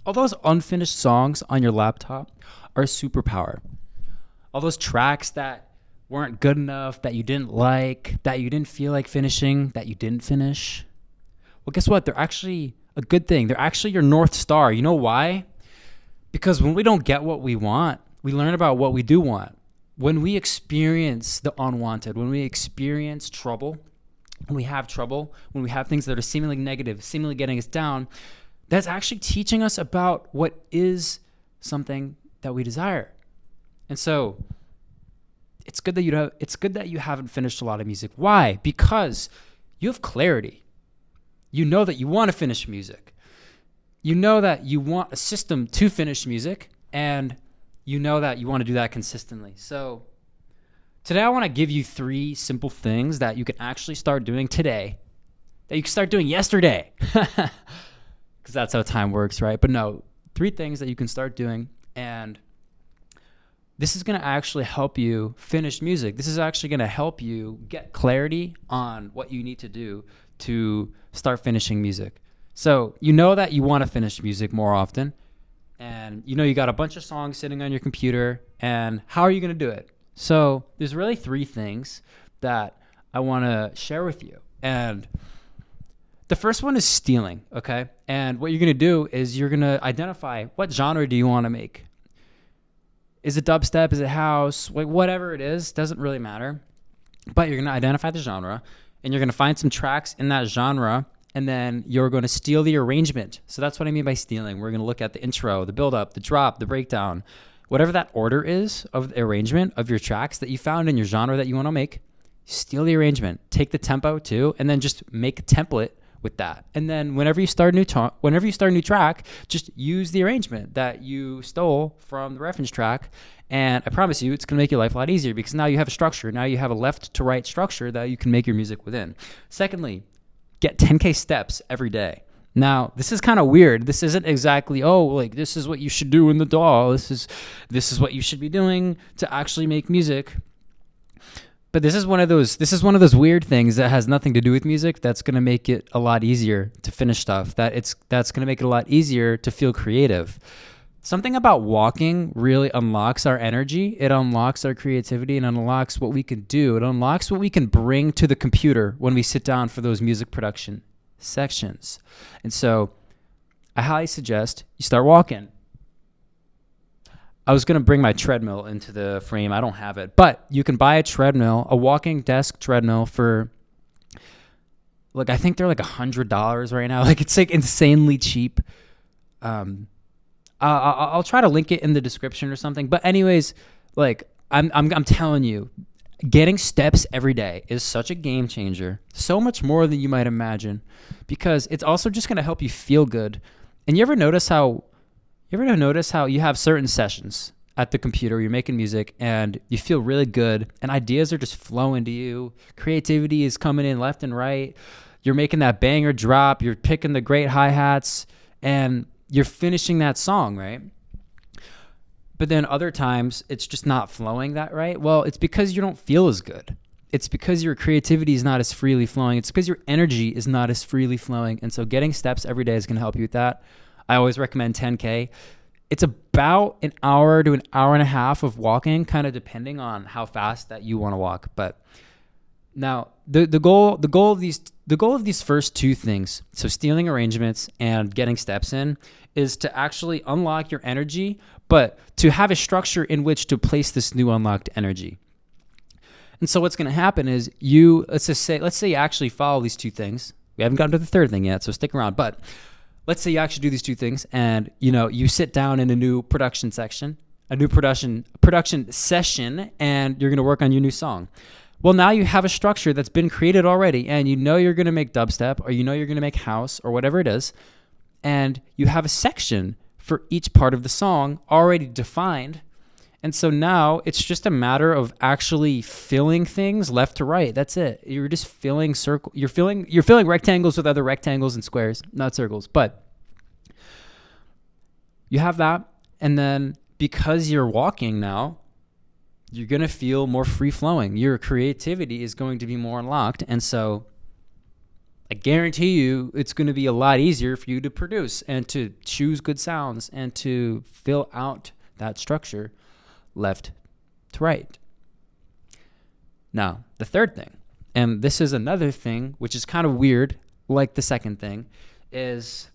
All those unfinished songs on your laptop are a superpower. All those tracks that weren't good enough, that you didn't like, that you didn't feel like finishing, that you didn't finish. Well, guess what? They're actually a good thing. They're actually your North Star. You know why? Because when we don't get what we want, we learn about what we do want. When we experience the unwanted, when we experience trouble, when we have trouble, when we have things that are seemingly negative, seemingly getting us down, that's actually teaching us about what is something that we desire. And so it's good that you haven't finished a lot of music. Why? Because you have clarity. You know that you want to finish music. You know that you want a system to finish music, and you know that you want to do that consistently. So today I want to give you 3 simple things that you can actually start doing today, that you can start doing yesterday, because that's how time works, right? But no, 3 things that you can start doing, and this is going to actually help you finish music. This is actually going to help you get clarity on what you need to do to start finishing music. So you know that you want to finish music more often, and you know you got a bunch of songs sitting on your computer, and how are you going to do it? So there's really 3 things that I want to share with you. And the first one is stealing, okay? And what you're going to do is you're going to identify what genre do you want to make. Is it dubstep? Is it house? Like whatever it is, doesn't really matter. But you're going to identify the genre, and you're going to find some tracks in that genre, and then you're going to steal the arrangement. So that's what I mean by stealing. We're going to look at the intro, the build-up, the drop, the breakdown, whatever that order is of the arrangement of your tracks that you found in your genre that you want to make. Steal the arrangement. Take the tempo too, and then just make a template with that. And then whenever you start a new track, just use the arrangement that you stole from the reference track. And I promise you, it's going to make your life a lot easier because now you have a structure. Now you have a left to right structure that you can make your music within. Secondly, get 10K steps every day. Now, this is kind of weird. This isn't exactly, like this is what you should do in the DAW. This is what you should be doing to actually make music. But this is one of those weird things that has nothing to do with music that's going to make it a lot easier to finish stuff. That's going to make it a lot easier to feel creative. Something about walking really unlocks our energy. It unlocks our creativity and unlocks what we can do. It unlocks what we can bring to the computer when we sit down for those music production sections. And so I highly suggest you start walking. I was going to bring my treadmill into the frame. I don't have it. But you can buy a treadmill, a walking desk treadmill for, I think they're like $100 right now. Like it's like insanely cheap. I'll try to link it in the description or something. But anyways, I'm telling you, getting steps every day is such a game changer. So much more than you might imagine, because it's also just going to help you feel good. And you ever notice how you have certain sessions at the computer, you're making music and you feel really good and ideas are just flowing to you. Creativity is coming in left and right. You're making that banger drop. You're picking the great hi-hats and you're finishing that song, right? But then other times it's just not flowing that right. Well, it's because you don't feel as good. It's because your creativity is not as freely flowing. It's because your energy is not as freely flowing. And so getting steps every day is going to help you with that. I always recommend 10K. It's about an hour to an hour and a half of walking, kind of depending on how fast that you want to walk. But now the goal of these first 2 things, so stealing arrangements and getting steps in, is to actually unlock your energy, but to have a structure in which to place this new unlocked energy. And so what's going to happen is let's say you actually follow these 2 things. We haven't gotten to the 3rd thing yet, so stick around. But let's say you actually do these 2 things and, you sit down in a new production session, and you're going to work on your new song. Well, now you have a structure that's been created already, and you're going to make dubstep, or you're going to make house, or whatever it is, and you have a section for each part of the song already defined. And so now it's just a matter of actually filling things left to right. That's it. You're just filling you're filling rectangles with other rectangles and squares, not circles. But you have that, and then because you're walking now, you're going to feel more free flowing. Your creativity is going to be more unlocked. And so I guarantee you it's going to be a lot easier for you to produce and to choose good sounds and to fill out that structure left to right. Now, the third thing, and this is another thing which is kind of weird, like the second thing, is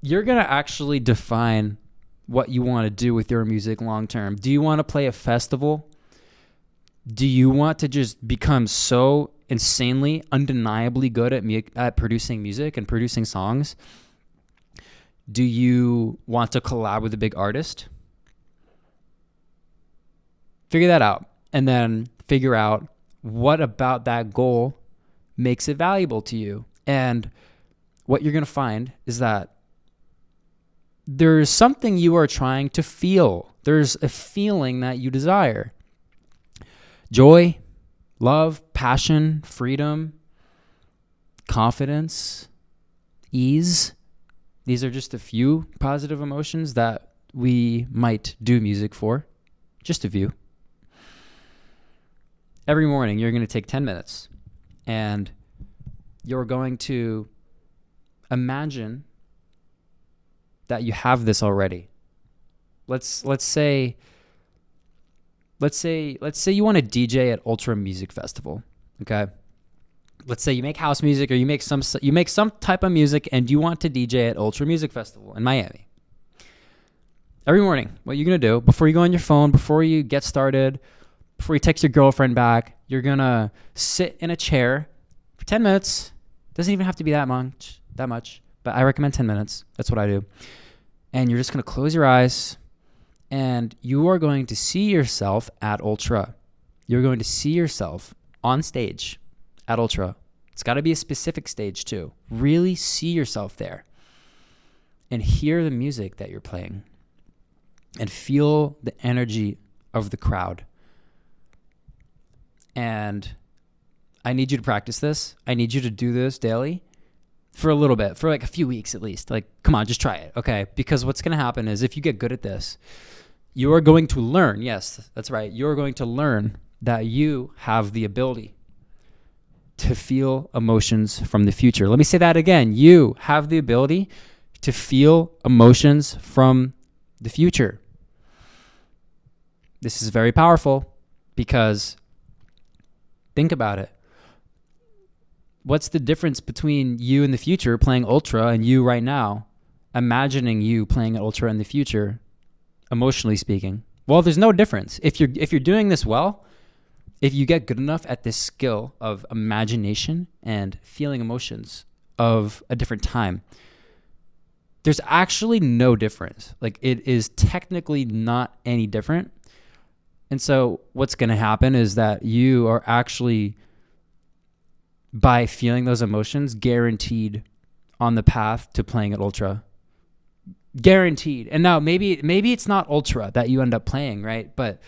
you're going to actually define what you want to do with your music long term. Do you want to play a festival? Do you want to just become so insanely, undeniably good at producing music and producing songs? Do you want to collab with a big artist? Figure that out, and then figure out what about that goal makes it valuable to you. And what you're going to find is that there's something you are trying to feel. There's a feeling that you desire. Joy, love, passion, freedom, confidence, ease. These are just a few positive emotions that we might do music for. Just a few. Every morning, you're going to take 10 minutes and you're going to imagine that you have this already. Let's say you want to DJ at Ultra Music Festival, okay? Let's say you make house music or you make some type of music and you want to DJ at Ultra Music Festival in Miami. Every morning, what you're going to do before you go on your phone, before you get started, before you text your girlfriend back, you're going to sit in a chair for 10 minutes. Doesn't even have to be that much, but I recommend 10 minutes. That's what I do. And you're just going to close your eyes and you are going to see yourself at Ultra. You're going to see yourself on stage at Ultra. It's got to be a specific stage too. Really see yourself there and hear the music that you're playing and feel the energy of the crowd. And I need you to practice this. I need you to do this daily for a little bit, for like a few weeks at least. Like, come on, just try it, okay? Because what's going to happen is if you get good at this, you are going to learn. Yes, that's right. You're going to learn that you have the ability to feel emotions from the future. Let me say that again. You have the ability to feel emotions from the future. This is very powerful because think about it. What's the difference between you in the future playing Ultra and you right now imagining you playing at Ultra in the future, emotionally speaking? Well, there's no difference. If you're doing this well, if you get good enough at this skill of imagination and feeling emotions of a different time, there's actually no difference. Like, it is technically not any different. And so what's going to happen is that you are actually, by feeling those emotions, guaranteed on the path to playing at Ultra. Guaranteed. And now maybe it's not Ultra that you end up playing, right? But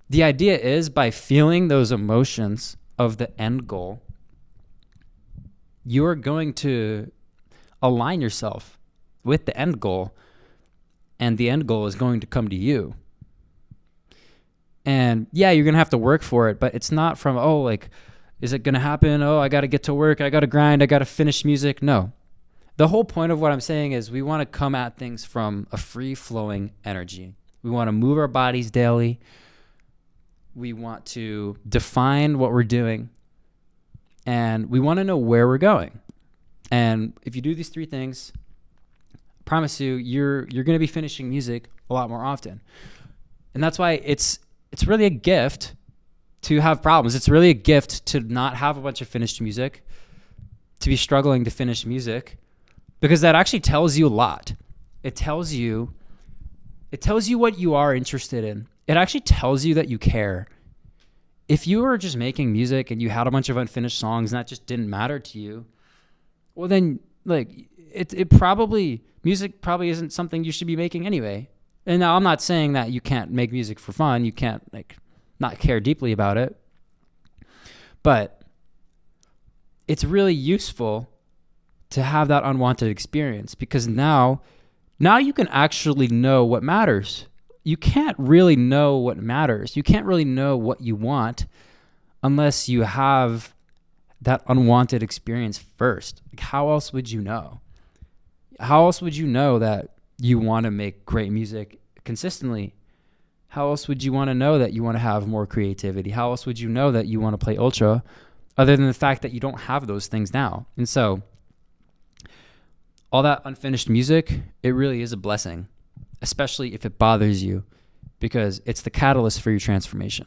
the idea is by feeling those emotions of the end goal, you are going to align yourself with the end goal, and the end goal is going to come to you. And yeah, you're going to have to work for it, but it's not from, oh, like, is it going to happen? Oh, I got to get to work. I got to grind. I got to finish music. No. The whole point of what I'm saying is we want to come at things from a free-flowing energy. We want to move our bodies daily. We want to define what we're doing. And we want to know where we're going. And if you do these three things, I promise you, you're going to be finishing music a lot more often. And that's why it's really a gift to have problems. It's really a gift to not have a bunch of finished music, to be struggling to finish music, because that actually tells you a lot. It tells you what you are interested in. It actually tells you that you care. If you were just making music and you had a bunch of unfinished songs and that just didn't matter to you, well then, like, music probably isn't something you should be making anyway. And now I'm not saying that you can't make music for fun. You can't, like, not care deeply about it. But it's really useful to have that unwanted experience, because now you can actually know what matters. You can't really know what matters. You can't really know what you want unless you have that unwanted experience first. Like, how else would you know? How else would you know that you want to make great music consistently? How else would you want to know that you want to have more creativity? How else would you know that you want to play ultra other than the fact that you don't have those things now? And so all that unfinished music, it really is a blessing, especially if it bothers you, because it's the catalyst for your transformation.